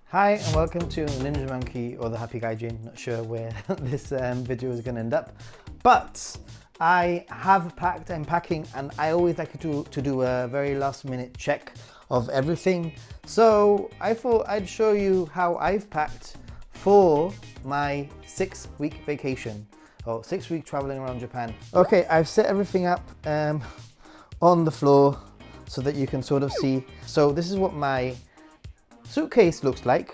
Hi and welcome to Ninja Monkey or the Happy Gaijin. Not sure where this video is going to end up, but I have packed, I'm packing, and I always like to do a very last minute check of everything. So I thought I'd show you how I've packed for my 6-week vacation or 6-week traveling around Japan. Okay, I've set everything up on the floor so that you can sort of see. So this is what my suitcase looks like.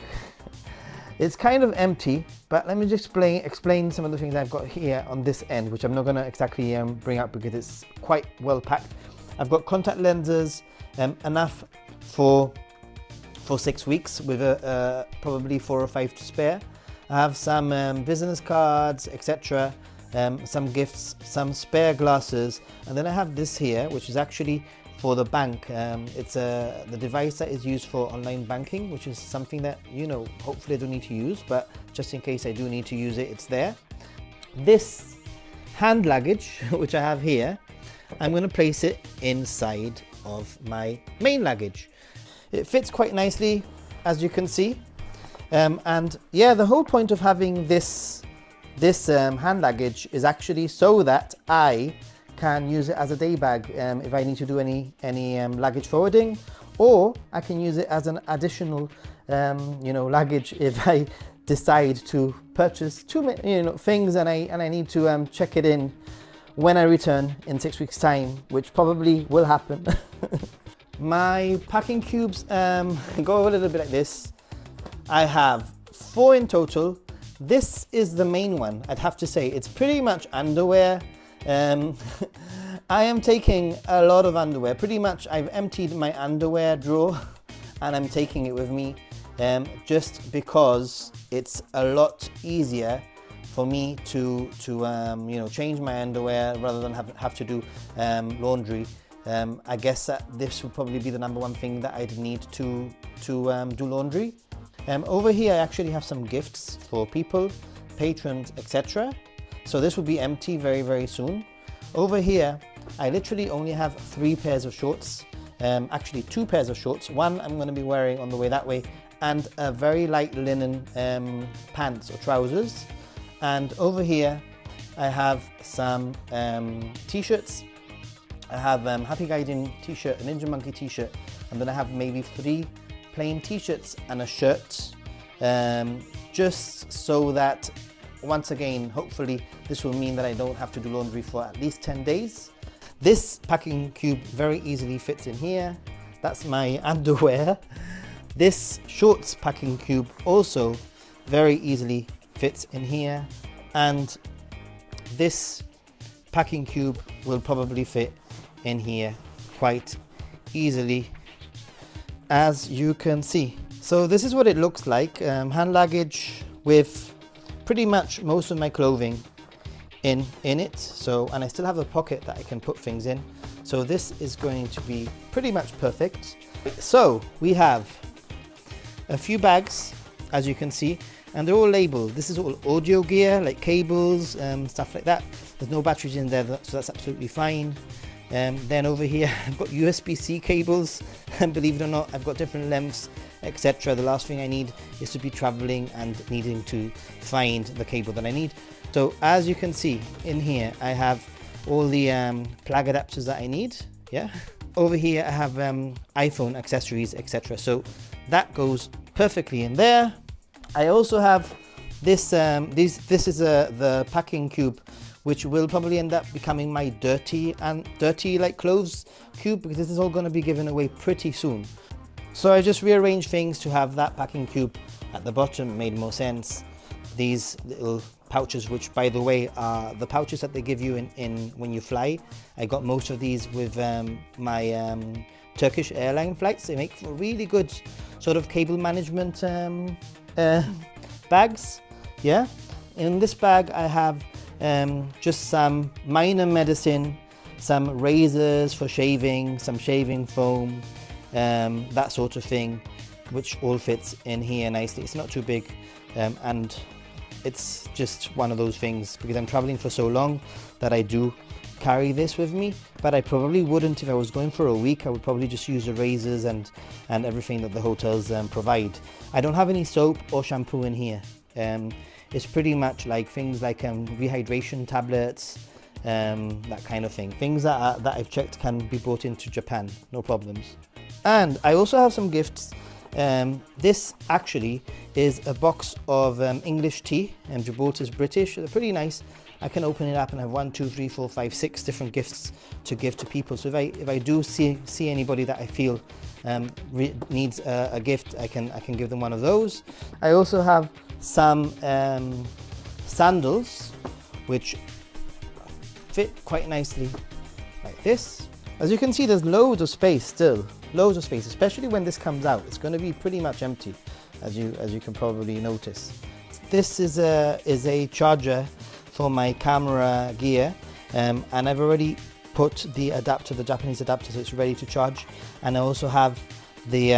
It's kind of empty, but let me just explain some of the things I've got here on this end, which I'm not going to exactly bring up because it's quite well packed. I've got contact lenses, enough for 6 weeks, with probably 4 or 5 to spare. I have some business cards, etc., some gifts, some spare glasses, and then I have this here, which is actually for the bank. It's the device that is used for online banking, which is something that, you know, hopefully I don't need to use, but just in case I do need to use it, it's there. This hand luggage, which I have here, I'm going to place it inside of my main luggage. It fits quite nicely, as you can see. And yeah, the whole point of having this hand luggage is actually so that I can use it as a day bag if I need to do any luggage forwarding, or I can use it as an additional luggage if I decide to purchase too many things and I need to check it in when I return in 6 weeks time, which probably will happen. My packing cubes go a little bit like this. I have 4 in total. This is the main one, I'd have to say. It's pretty much underwear. I am taking a lot of underwear. Pretty much I've emptied my underwear drawer and I'm taking it with me, just because it's a lot easier for me to change my underwear rather than have to do laundry. I guess that this would probably be the #1 thing that I'd need to do laundry. Over here I actually have some gifts for people, patrons, etc. So this will be empty very, very soon. Over here, I literally only have 3 pairs of shorts. Actually 2 pairs of shorts. One I'm going to be wearing on the way that way, and a very light linen pants or trousers. And over here, I have some t-shirts. I have Happy Gaijin t-shirt, a Ninja Monkey t-shirt, and then I have maybe 3 plain t-shirts and a shirt, just so that, once again, hopefully this will mean that I don't have to do laundry for at least 10 days. This packing cube very easily fits in here. That's my underwear. This shorts packing cube also very easily fits in here. And this packing cube will probably fit in here quite easily, as you can see. So this is what it looks like. Hand luggage with pretty much most of my clothing in it. So, and I still have a pocket that I can put things in. So this is going to be pretty much perfect. So we have a few bags, as you can see, and they're all labeled. This is all audio gear, like cables, stuff like that. There's no batteries in there, so that's absolutely fine. Then over here I've got USB-C cables, and believe it or not, I've got different lengths, etc. The last thing I need is to be traveling and needing to find the cable that I need. So as you can see in here, I have all the plug adapters that I need. Yeah. Over here I have iPhone accessories, etc. So that goes perfectly in there. I also have this. This is the packing cube, which will probably end up becoming my dirty like clothes cube, because this is all going to be given away pretty soon. So I just rearranged things to have that packing cube at the bottom. Made more sense. These little pouches, which by the way are the pouches that they give you in when you fly. I got most of these with my Turkish airline flights. They make for really good sort of cable management bags. Yeah. In this bag I have just some minor medicine, some razors for shaving, some shaving foam, that sort of thing, which all fits in here nicely. It's not too big, and it's just one of those things, because I'm traveling for so long, that I do carry this with me, but I probably wouldn't if I was going for a week. I would probably just use the razors and everything that the hotels provide. I don't have any soap or shampoo in here. It's pretty much like things like rehydration tablets, that kind of thing. Things that I've checked can be brought into Japan, no problems. And I also have some gifts. This actually is a box of English tea, and Gibraltar's British. They're pretty nice. I can open it up and have 1, 2, 3, 4, 5, 6 different gifts to give to people. So if I do see anybody that I feel needs a gift, I can give them one of those. I also have some sandals which fit quite nicely like this. As you can see, there's loads of space still, loads of space, especially when this comes out. It's going to be pretty much empty, as you can probably notice. This is a charger for my camera gear, and I've already put the adapter, the Japanese adapter, so it's ready to charge. And I also have the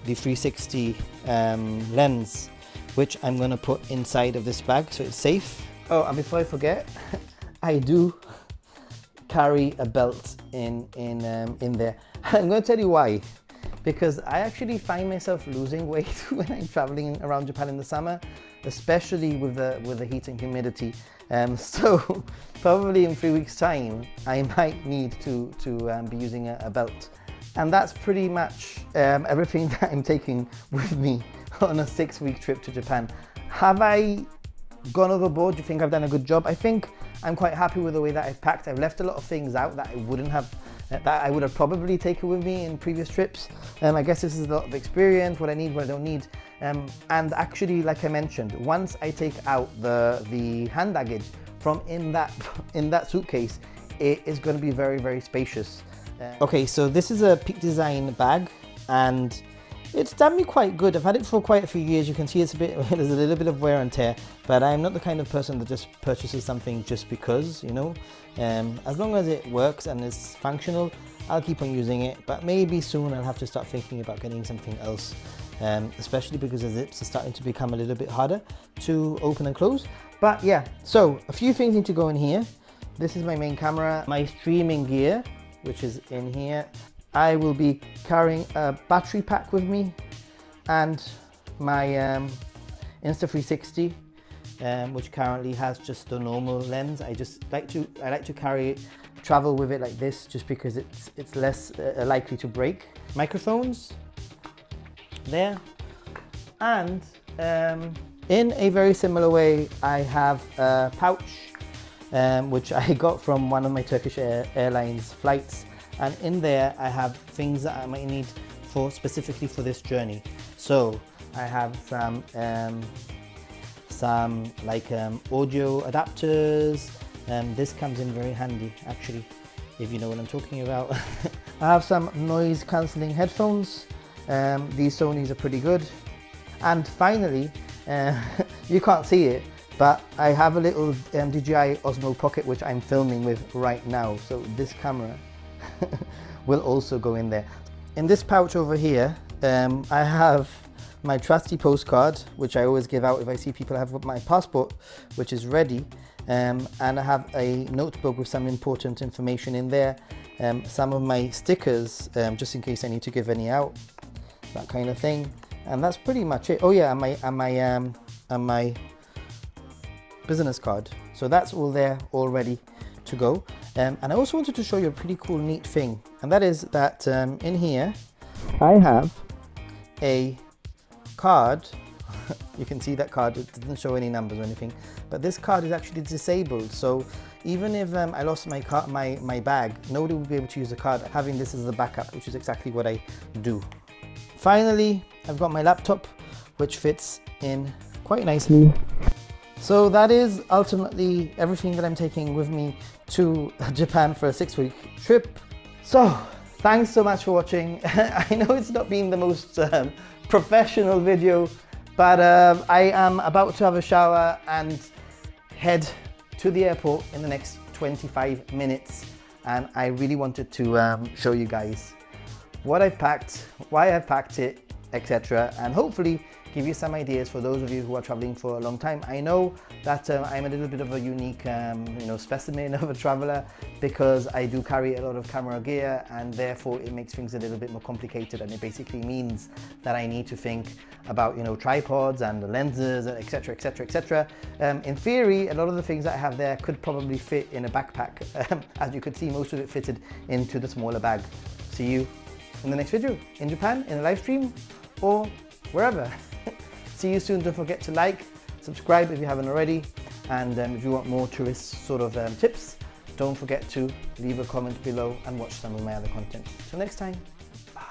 360 lens, which I'm going to put inside of this bag so it's safe. Oh, and before I forget, I do carry a belt in there. I'm going to tell you why. Because I actually find myself losing weight when I'm traveling around Japan in the summer, especially with the heat and humidity. So probably in 3 weeks' time, I might need to be using a belt. And that's pretty much everything that I'm taking with me on a 6-week trip to Japan. Have I gone overboard? Do you think I've done a good job? I think I'm quite happy with the way that I've packed. I've left a lot of things out that I wouldn't have, that I would have probably taken with me in previous trips. I guess this is a lot of experience, what I need, what I don't need. And actually, like I mentioned, once I take out the hand baggage from in that suitcase, it is going to be very, very spacious. Okay, so this is a Peak Design bag, and it's done me quite good. I've had it for quite a few years. You can see it's there's a little bit of wear and tear, but I'm not the kind of person that just purchases something just because, you know. As long as it works and is functional, I'll keep on using it, but maybe soon I'll have to start thinking about getting something else, especially because the zips are starting to become a little bit harder to open and close. But yeah, so a few things need to go in here. This is my main camera, my streaming gear, which is in here. I will be carrying a battery pack with me, and my Insta360, which currently has just a normal lens. I like to travel with it like this, just because it's less likely to break. Microphones there, and in a very similar way, I have a pouch which I got from one of my Turkish Airlines flights. And in there, I have things that I might need specifically for this journey. So I have some audio adapters. This comes in very handy, actually, if you know what I'm talking about. I have some noise cancelling headphones. These Sonys are pretty good. And finally, you can't see it, but I have a little DJI Osmo Pocket, which I'm filming with right now. So this camera will also go in there. In this pouch over here, I have my trusty postcard, which I always give out if I see people. I have my passport, which is ready, and I have a notebook with some important information in there, some of my stickers, just in case I need to give any out, that kind of thing. And that's pretty much it. Oh yeah, and my business card. So that's all there, all ready to go. And I also wanted to show you a pretty cool, neat thing, and that is that in here I have a card. You can see that card, it doesn't show any numbers or anything, but this card is actually disabled. So even if I lost my bag, nobody will be able to use the card, having this as the backup, which is exactly what I do. Finally, I've got my laptop, which fits in quite nicely. So that is ultimately everything that I'm taking with me to Japan for a 6-week trip. So thanks so much for watching. I know it's not been the most professional video, but I am about to have a shower and head to the airport in the next 25 minutes. And I really wanted to show you guys what I've packed, why I've packed it, etc. And hopefully give you some ideas for those of you who are traveling for a long time. I know that I'm a little bit of a unique specimen of a traveler, because I do carry a lot of camera gear, and therefore it makes things a little bit more complicated, and it basically means that I need to think about tripods and the lenses, etc, etc, etc. In theory, a lot of the things that I have there could probably fit in a backpack. As you could see, most of it fitted into the smaller bag. See you in the next video, in Japan, in a live stream, or wherever. See you soon. Don't forget to like, subscribe if you haven't already, and if you want more tourist sort of tips, don't forget to leave a comment below and watch some of my other content. Till next time, bye.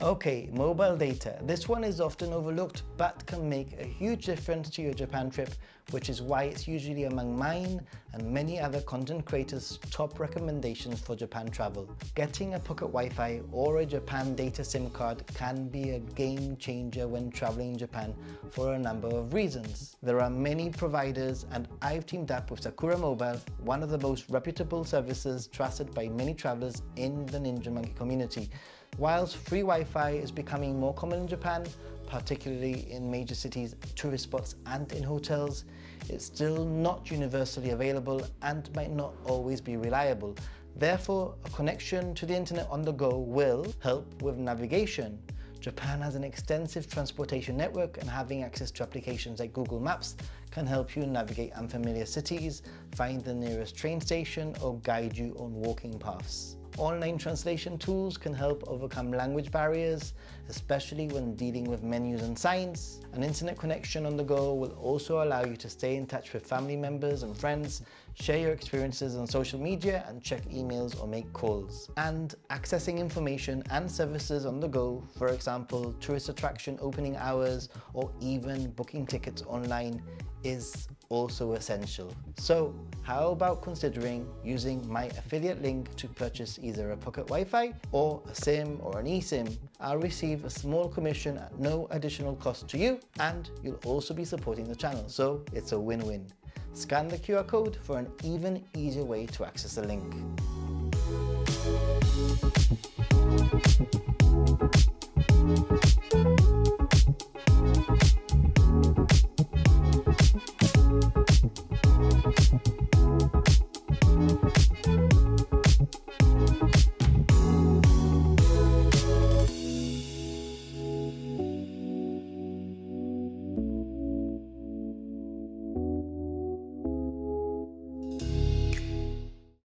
Okay, mobile data. This one is often overlooked but can make a huge difference to your Japan trip, which is why it's usually among mine and many other content creators' top recommendations for Japan travel. Getting a pocket Wi-Fi or a Japan data SIM card can be a game changer when traveling in Japan for a number of reasons. There are many providers, and I've teamed up with Sakura Mobile, one of the most reputable services trusted by many travelers in the Ninja Monkey community. Whilst free Wi-Fi is becoming more common in Japan, particularly in major cities, tourist spots and in hotels, it's still not universally available and might not always be reliable. Therefore, a connection to the internet on the go will help with navigation. Japan has an extensive transportation network, and having access to applications like Google Maps can help you navigate unfamiliar cities, find the nearest train station, or guide you on walking paths. Online translation tools can help overcome language barriers, especially when dealing with menus and signs. An internet connection on the go will also allow you to stay in touch with family members and friends, share your experiences on social media, and check emails or make calls. And accessing information and services on the go, for example, tourist attraction opening hours or even booking tickets online, is also essential. So how about considering using my affiliate link to purchase either a pocket Wi-Fi or a SIM or an eSIM? I'll receive a small commission at no additional cost to you, and you'll also be supporting the channel, so it's a win-win. Scan the QR code for an even easier way to access the link.